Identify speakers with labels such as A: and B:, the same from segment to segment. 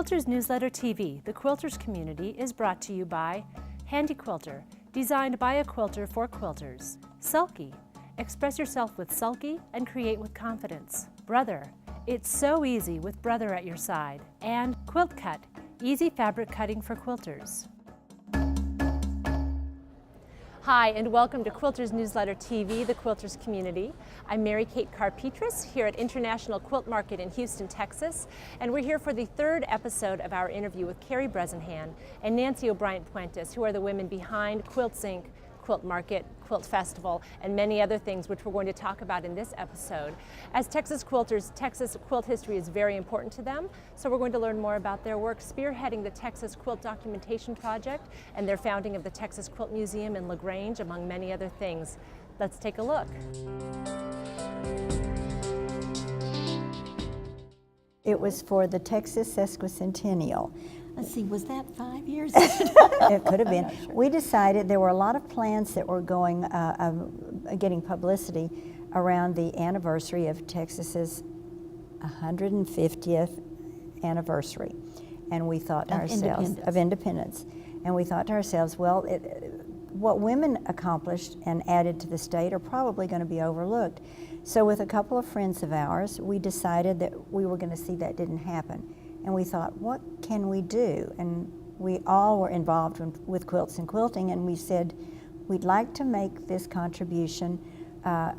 A: Quilters Newsletter TV, the Quilters community, is brought to you by Handy Quilter, designed by a quilter for quilters. Sulky, express yourself with Sulky and create with confidence. Brother, it's so easy with Brother at your side. And Quilt Cut, easy fabric cutting for quilters. Hi, and welcome to Quilters Newsletter TV, the Quilters community. I'm Mary Kate Carpetras here at International Quilt Market in Houston, Texas, and we're here for the third episode of our interview with Karey Bresenhan and Nancy O'Brien Puentes, who are the women behind Quilts Inc., Quilt Market, Quilt Festival, and many other things which we're going to talk about in this episode. As Texas quilters, Texas quilt history is very important to them, so we're going to learn more about their work spearheading the Texas Quilt Documentation Project and their founding of the Texas Quilt Museum in LaGrange, among many other things. Let's take a look.
B: It was for the Texas Sesquicentennial.
C: Let's see, was that 5 years?
B: It could have been. Sure. We decided there were a lot of plans that were going, getting publicity around the anniversary of Texas's 150th anniversary. And we thought to ourselves, of independence. And we thought to ourselves, well, what women accomplished and added to the state are probably going to be overlooked. So with a couple of friends of ours, we decided that we were going to see that didn't happen. And we thought, what can we do? And we all were involved with quilts and quilting, and we said, we'd like to make this contribution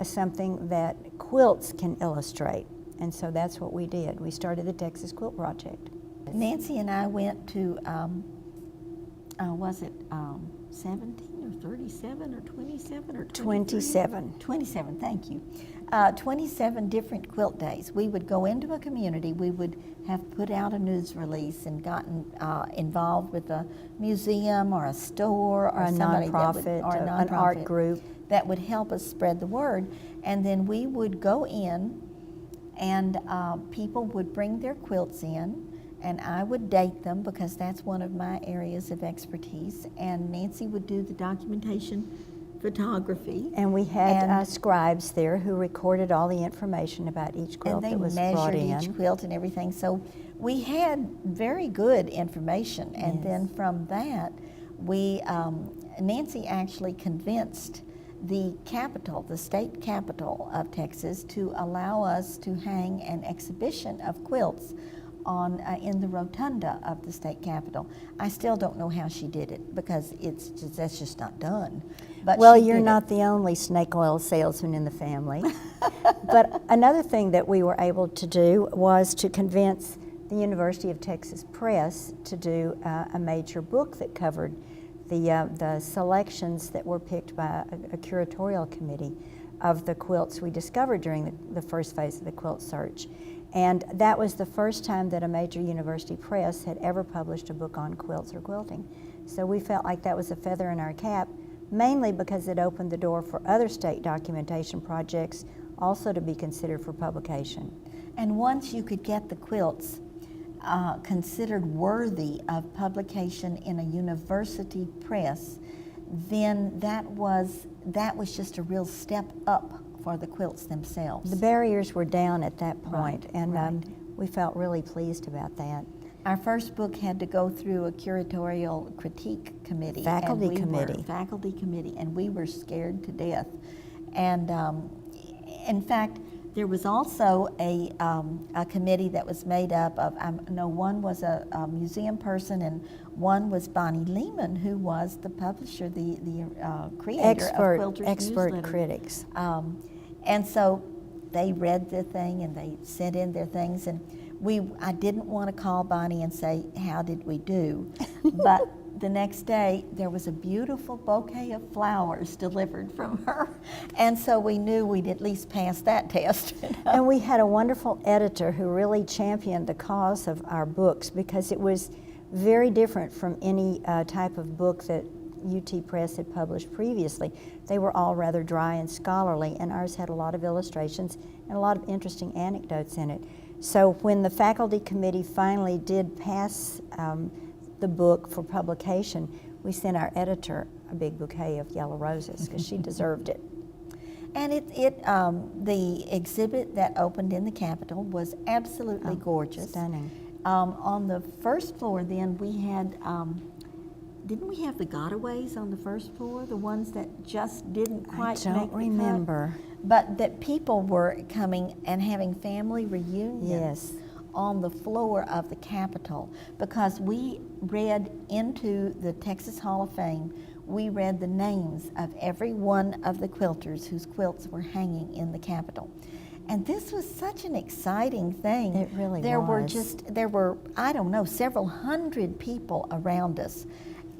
B: something that quilts can illustrate. And so that's what we did. We started the Texas Quilt Project.
C: Nancy and I went to, was it 17 or 37 or 27 or
B: 27?
C: 27, thank you. 27 different quilt days. We would go into a community, we would have put out a news release and gotten involved with a museum or a store or
B: a nonprofit,
C: or
B: an art group
C: that would help us spread the word. And then we would go in and people would bring their quilts in, and I would date them because that's one of my areas of expertise, and Nancy would do the documentation photography.
B: And we had scribes there who recorded all the information about each quilt that was brought in.
C: And they measured each quilt and everything. So we had very good information. And
B: yes.
C: Then from that, we, Nancy actually convinced the capital, the state capital of Texas, to allow us to hang an exhibition of quilts on in the rotunda of the state capitol. I still don't know how she did it because that's just not done. But
B: well, you're not the only snake oil salesman in the family. But another thing that we were able to do was to convince the University of Texas Press to do a major book that covered the selections that were picked by a curatorial committee of the quilts we discovered during the first phase of the quilt search. And that was the first time that a major university press had ever published a book on quilts or quilting. So we felt like that was a feather in our cap, mainly because it opened the door for other state documentation projects also to be considered for publication.
C: And once you could get the quilts considered worthy of publication in a university press, then that was just a real step up for the quilts themselves.
B: The barriers were down at that point,
C: right,
B: and
C: right.
B: We felt really pleased about that.
C: Our first book had to go through a curatorial critique committee.
B: Faculty
C: committee, and we were scared to death. And in fact, there was also a committee that was made up of, one was a museum person, and one was Bonnie Lehman, who was the publisher, the creator of Quilters
B: expert
C: newsletter.
B: critics.
C: And so they read the thing and they sent in their things, and I didn't want to call Bonnie and say, how did we do? But the next day, there was a beautiful bouquet of flowers delivered from her. And so we knew we'd at least pass that test.
B: And we had a wonderful editor who really championed the cause of our books because it was very different from any type of book that UT Press had published previously. They were all rather dry and scholarly, and ours had a lot of illustrations and a lot of interesting anecdotes in it. So when the faculty committee finally did pass the book for publication, we sent our editor a big bouquet of yellow roses because she deserved it.
C: And the exhibit that opened in the Capitol was absolutely gorgeous.
B: Stunning.
C: On the first floor then we had, didn't we have the gotaways on the first floor? The ones that just didn't quite
B: I
C: make
B: don't
C: the
B: remember.
C: cut? But that people were coming and having family reunions.
B: Yes.
C: On the floor of the Capitol, because we read into the Texas Hall of Fame, we read the names of every one of the quilters whose quilts were hanging in the Capitol. And this was such an exciting thing.
B: It really was.
C: There were, I don't know, several hundred people around us.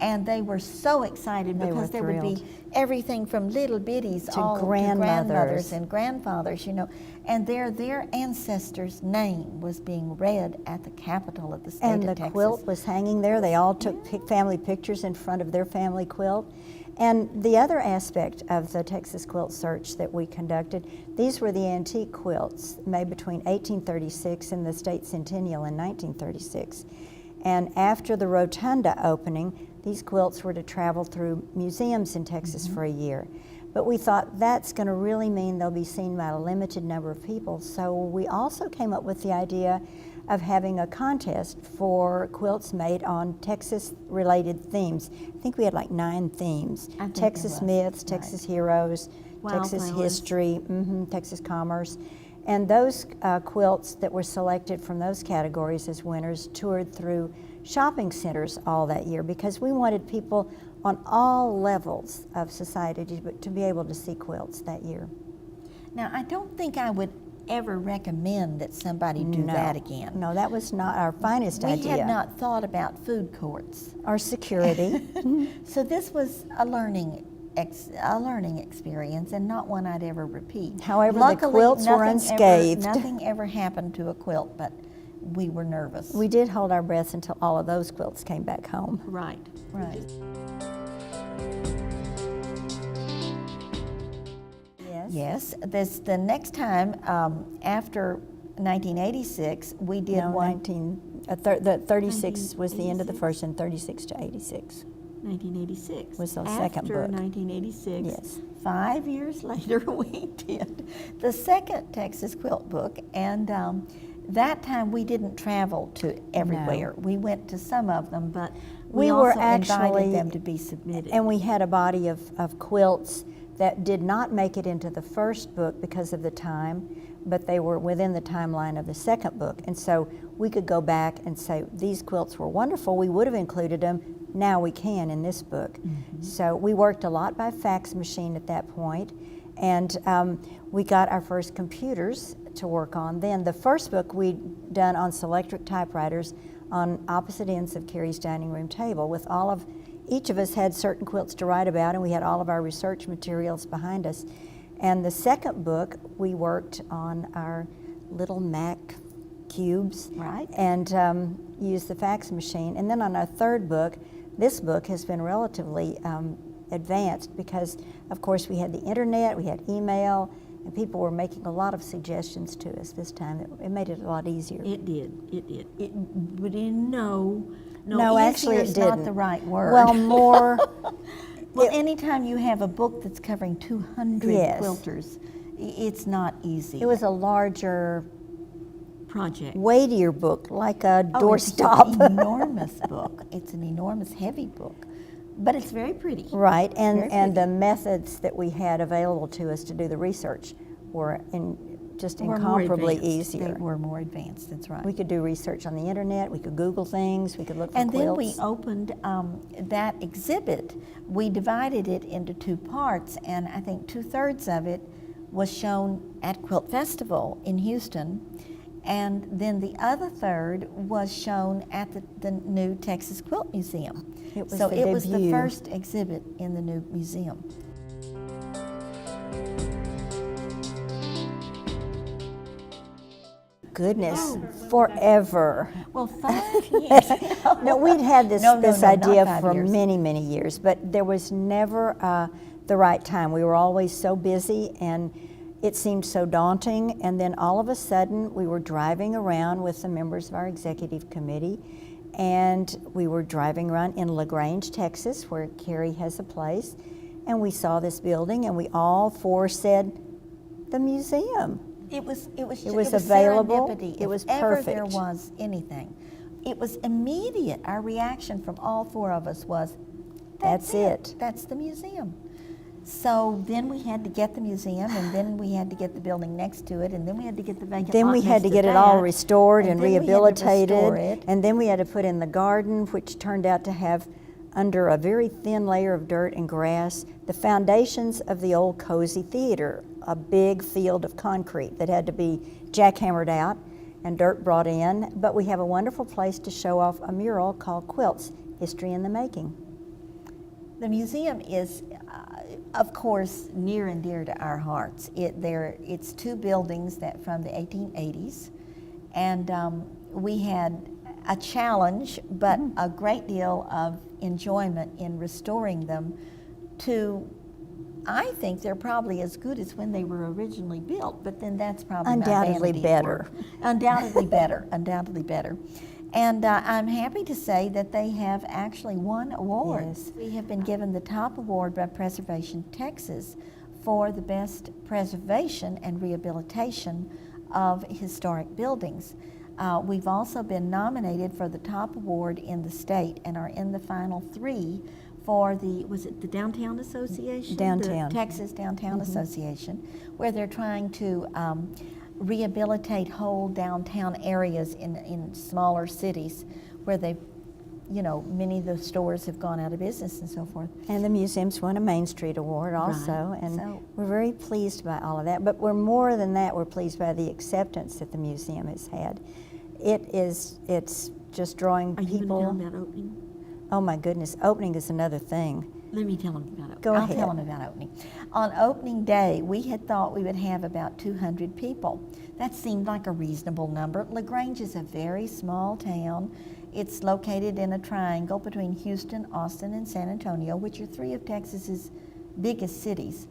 C: And they were so excited because there would be everything from little bitties
B: to
C: all
B: grandmothers.
C: to grandmothers and grandfathers, you know. And their ancestors' name was being read at the Capitol of the state of Texas.
B: And the quilt was hanging there. They all took family pictures in front of their family quilt. And the other aspect of the Texas Quilt Search that we conducted, these were the antique quilts made between 1836 and the state centennial in 1936. And after the Rotunda opening, these quilts were to travel through museums in Texas for a year. But we thought that's going to really mean they'll be seen by a limited number of people. So we also came up with the idea of having a contest for quilts made on Texas-related themes. I think we had like 9 themes. Texas myths, Texas heroes, Texas history, Texas commerce. And those quilts that were selected from those categories as winners toured through shopping centers all that year, because we wanted people on all levels of society to be able to see quilts that year.
C: Now, I don't think I would ever recommend that somebody do that again.
B: No, that was not our finest idea.
C: We had not thought about food courts.
B: Or security.
C: So this was a learning experience and not one I'd ever repeat.
B: However,
C: luckily,
B: the quilts were unscathed.
C: Nothing ever happened to a quilt, but we were nervous.
B: We did hold our breaths until all of those quilts came back home.
C: Right, right. Yes, the next time after 1986, we did one.
B: 36 was the end of the first, and 36 to 86.
C: 1986
B: was the second book.
C: After 1986,
B: yes.
C: 5 years later, we did the second Texas Quilt book, and that time we didn't travel to everywhere.
B: No.
C: We went to some of them, but
B: we
C: also
B: were actually
C: invited them to be submitted.
B: And we had a body of quilts that did not make it into the first book because of the time, but they were within the timeline of the second book. And so we could go back and say, these quilts were wonderful, we would have included them, now we can in this book. So we worked a lot by fax machine at that point, and we got our first computers to work on. Then the first book we'd done on Selectric typewriters on opposite ends of Karey's dining room table, with each of us had certain quilts to write about, and we had all of our research materials behind us. And the second book, we worked on our little Mac cubes,
C: right,
B: and used the fax machine. And then on our third book, this book has been relatively advanced because, of course, we had the internet, we had email, and people were making a lot of suggestions to us this time. It made it a lot easier.
C: It did.
B: No, actually it didn't.
C: Not the right word.
B: Well, more.
C: Well, anytime you have a book that's covering 200 quilters, it's not easy.
B: It was a larger
C: project,
B: weightier book, like a doorstop.
C: It's an enormous book. It's an enormous, heavy book, but it's very pretty.
B: Right, and the methods that we had available to us to do the research were incomparably easier.
C: They were more advanced, that's right.
B: We could do research on the internet, we could Google things, we could look for
C: quilts. And then we opened that exhibit. We divided it into 2 parts, and I think 2/3 of it was shown at Quilt Festival in Houston, and then the other third was shown at the new Texas Quilt Museum.
B: It was
C: it was the first exhibit in the new museum.
B: Goodness, forever.
C: Well, 5 years.
B: No, we'd had this idea for
C: years.
B: many years, but there was never the right time. We were always so busy, and it seemed so daunting. And then all of a sudden, we were driving around with the members of our executive committee, and we were driving around in LaGrange, Texas, where Karey has a place, and we saw this building, and we all 4 said, the museum.
C: It was
B: available.
C: serendipity.
B: It was
C: if ever
B: perfect.
C: there was anything. it was immediate. Our reaction from all four of us was,
B: That's it.
C: That's the museum. So then we had to get the museum, and then we had to get the building next to it, and then we had to get the vacant
B: Then
C: lot
B: we had
C: next
B: to get it all
C: that,
B: restored and
C: then we had to restore
B: rehabilitated,
C: it.
B: and then we had to put in the garden, which turned out to have, under a very thin layer of dirt and grass, the foundations of the old Cozy Theater, a big field of concrete that had to be jackhammered out and dirt brought in. But we have a wonderful place to show off a mural called Quilts, History in the Making.
C: The museum is, of course, near and dear to our hearts. It's two buildings that from the 1880s, and we had a challenge, but a great deal of enjoyment in restoring them to, I think they're probably as good as when they were originally built, but then that's probably
B: Undoubtedly
C: my vanity
B: better.
C: Undoubtedly better, undoubtedly better. And I'm happy to say that they have actually won awards.
B: Yes.
C: We have been given the top award by Preservation Texas for the best preservation and rehabilitation of historic buildings. We've also been nominated for the top award in the state and are in the final 3 for was it the Downtown Association?
B: Downtown.
C: The Texas Downtown Association, where they're trying to rehabilitate whole downtown areas in smaller cities where many of the stores have gone out of business and so forth.
B: And the museum's won a Main Street Award also,
C: Right.
B: and we're very pleased by all of that. But we're more than that, we're pleased by the acceptance that the museum has had. It's just drawing
C: Are you
B: people.
C: going to tell them about opening?
B: Oh my goodness, opening is another thing.
C: Let me tell them about opening.
B: Go
C: I'll
B: ahead.
C: tell them about opening. On opening day, we had thought we would have about 200 people. That seemed like a reasonable number. LaGrange is a very small town. It's located in a triangle between Houston, Austin, and San Antonio, which are 3 of Texas's biggest cities.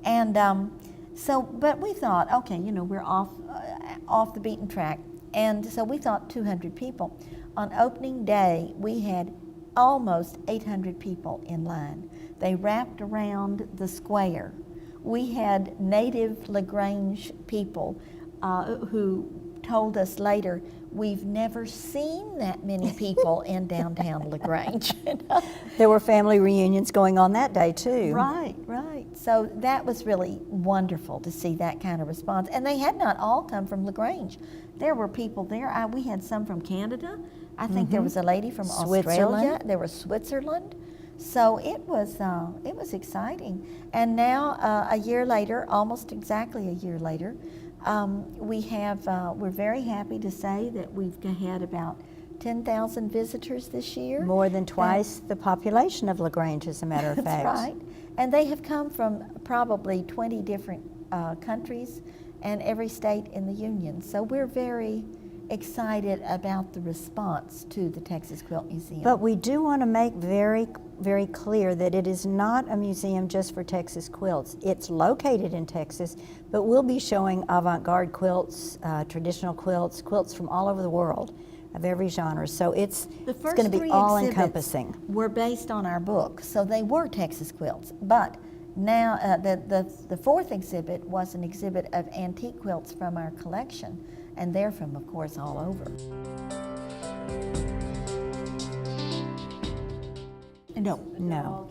C: And but we thought, okay, we're off the beaten track. And so we thought 200 people. On opening day, we had almost 800 people in line. They wrapped around the square. We had native LaGrange people who told us later, we've never seen that many people in downtown LaGrange.
B: There were family reunions going on that day too.
C: Right. So that was really wonderful to see that kind of response. And they had not all come from LaGrange. There were people there. We had some from Canada. I think there was a lady from Australia.
B: Switzerland.
C: There was Switzerland. So it was exciting. And now, a year later, almost exactly a year later, we're very happy to say that we've had about 10,000 visitors this year.
B: More than twice the population of LaGrange, as a matter of fact.
C: That's right. And they have come from probably 20 different countries and every state in the Union. So we're very excited about the response to the Texas Quilt Museum.
B: But we do want to make very, very clear that it is not a museum just for Texas quilts. It's located in Texas, but we'll be showing avant-garde quilts, traditional quilts, quilts from all over the world of every genre. So it's going to be all-encompassing.
C: Were based on our book, so they were Texas quilts. But now the 4th exhibit was an exhibit of antique quilts from our collection, and they're from, of course, all over. No.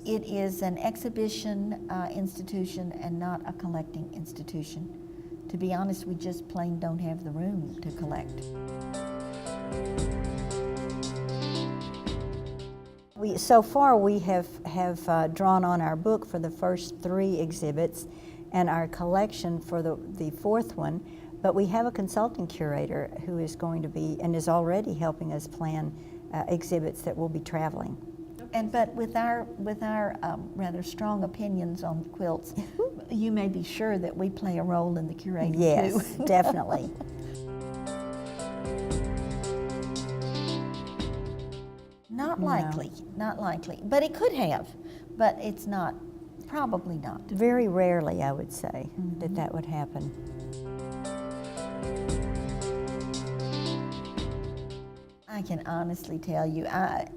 C: It is an exhibition institution and not a collecting institution. To be honest, we just plain don't have the room to collect.
B: So far we have drawn on our book for the first 3 exhibits and our collection for the 4th one, but we have a consulting curator who is going to be and is already helping us plan exhibits that will be traveling.
C: But with our rather strong opinions on quilts, you may be sure that we play a role in the curating
B: yes,
C: too.
B: Definitely.
C: Not likely, but it could have, but it's not, probably not.
B: Very rarely, I would say, that would happen.
C: I can honestly tell you, I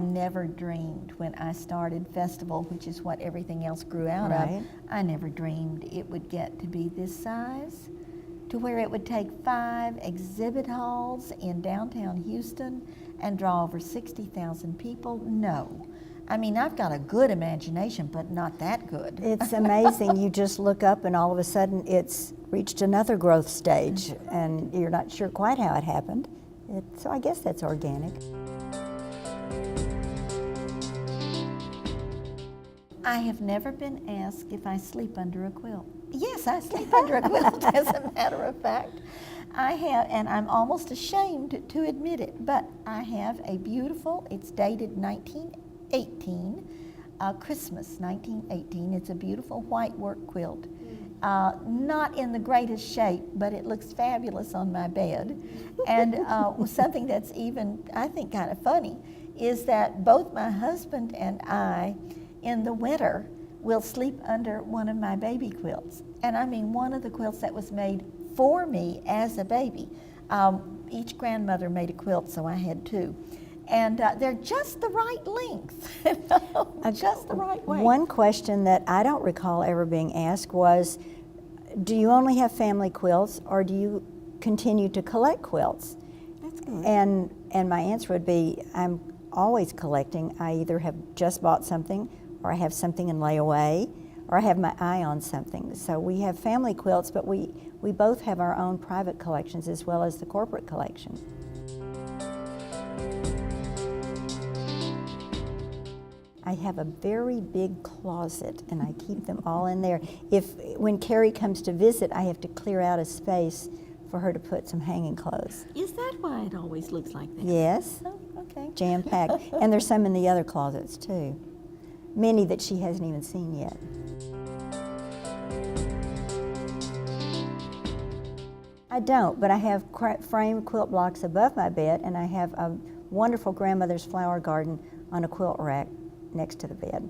C: never dreamed when I started Festival, which is what everything else grew out
B: Right.
C: of, I never dreamed it would get to be this size. to where it would take 5 exhibit halls in downtown Houston and draw over 60,000 people? No. I mean, I've got a good imagination, but not that good.
B: It's amazing. You just look up and all of a sudden it's reached another growth stage and you're not sure quite how it happened. So I guess that's organic.
C: I have never been asked if I sleep under a quilt. Yes, I sleep under a quilt, as a matter of fact. I have, and I'm almost ashamed to admit it, but I have a beautiful, it's dated 1918, Christmas 1918. It's a beautiful white work quilt. Not in the greatest shape, but it looks fabulous on my bed. And something that's even, I think, kind of funny is that both my husband and I, in the winter, will sleep under one of my baby quilts. And I mean one of the quilts that was made for me as a baby. Each grandmother made a quilt, so I had 2. And they're just the right length, just the right way.
B: One question that I don't recall ever being asked was, do you only have family quilts or do you continue to collect quilts?
C: That's good.
B: And my answer would be, I'm always collecting. I either have just bought something, or I have something in layaway, or I have my eye on something. So we have family quilts, but we both have our own private collections as well as the corporate collection. I have a very big closet and I keep them all in there. When Karey comes to visit, I have to clear out a space for her to put some hanging clothes.
C: Is that why it always looks like that?
B: Yes.
C: Oh, okay.
B: Jam-packed. And there's some in the other closets too. Many that she hasn't even seen yet. I don't, but I have framed quilt blocks above my bed, and I have a wonderful grandmother's flower garden on a quilt rack next to the bed.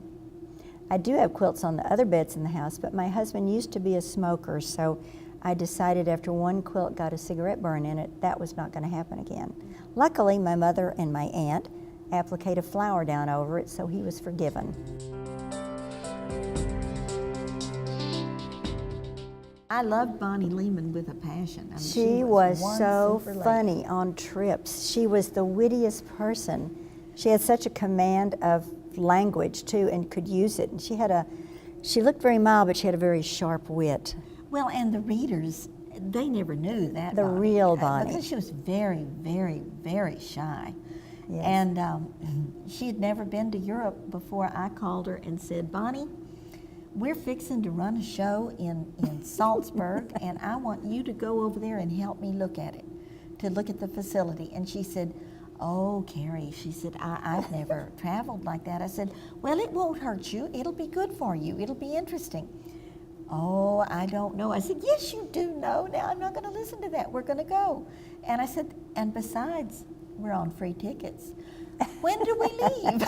B: I do have quilts on the other beds in the house, but my husband used to be a smoker, so I decided after one quilt got a cigarette burn in it, that was not going to happen again. Luckily, my mother and my aunt appliqued a flower down over it, so he was forgiven.
C: I loved Bonnie Lehman with a passion. I mean,
B: She was
C: one
B: so
C: super lady.
B: funny on trips. She was the wittiest person. She had such a command of language too and could use it. And she looked very mild, but she had a very sharp wit.
C: Well, and the readers, they never knew that
B: The
C: Bonnie.
B: real Bonnie.
C: Because she was very, very, very shy.
B: Yes.
C: And she had never been to Europe before I called her and said, Bonnie, we're fixing to run a show in Salzburg, and I want you to go over there and help me look at it, to look at the facility. And she said, oh, Karey, she said, I've never traveled like that. I said, well, it won't hurt you. It'll be good for you. It'll be interesting. Oh, I don't know. I said, yes, you do know. Now, I'm not going to listen to that. We're going to go. And I said, and besides, we're on free tickets. When do we leave?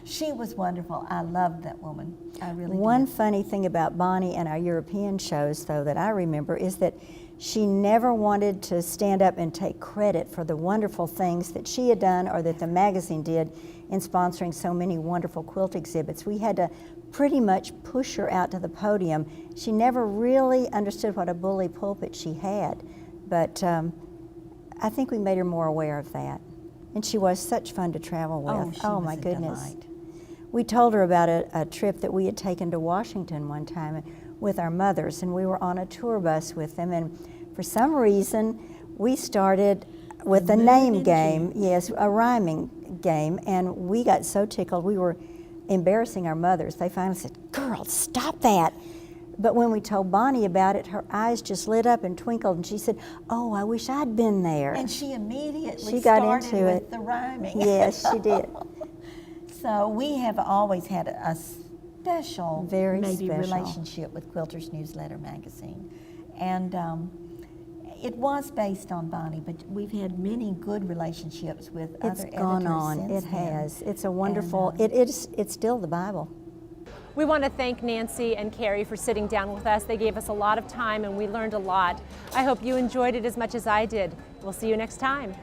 C: She was wonderful. I loved that woman. I really
B: One
C: did.
B: funny thing about Bonnie and our European shows, though, that I remember is that she never wanted to stand up and take credit for the wonderful things that she had done or that the magazine did in sponsoring so many wonderful quilt exhibits. We had to pretty much push her out to the podium. She never really understood what a bully pulpit she had, but I think we made her more aware of that. And she was such fun to travel with.
C: Oh, she was
B: my
C: a
B: goodness.
C: delight.
B: We told her about a trip that we had taken to Washington one time with our mothers, and we were on a tour bus with them, and for some reason we started with a name game, yes, a rhyming game, and we got so tickled we were embarrassing our mothers. They finally said, girls, stop that. But when we told Bonnie about it, her eyes just lit up and twinkled, and she said, oh, I wish I'd been there.
C: And she immediately
B: She got
C: started
B: into
C: with
B: it.
C: the rhyming.
B: Yes, she did.
C: So we have always had a special,
B: Very
C: maybe
B: special.
C: relationship with Quilters Newsletter magazine. And it was based on Bonnie, but we've had many good relationships with
B: It's
C: other
B: gone
C: editors
B: on.
C: since
B: It
C: then.
B: has. It's a wonderful,
C: And,
B: it's still the Bible.
A: We want to thank Nancy and Karey for sitting down with us. They gave us a lot of time and we learned a lot. I hope you enjoyed it as much as I did. We'll see you next time.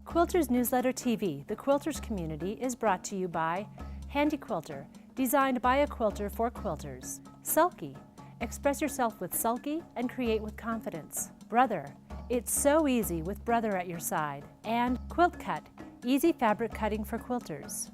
A: Quilters Newsletter TV, the Quilters community, is brought to you by Handy Quilter, designed by a quilter for quilters, Sulky, Express yourself with Sulky and create with confidence. Brother, it's so easy with Brother at your side. And Quilt Cut, easy fabric cutting for quilters.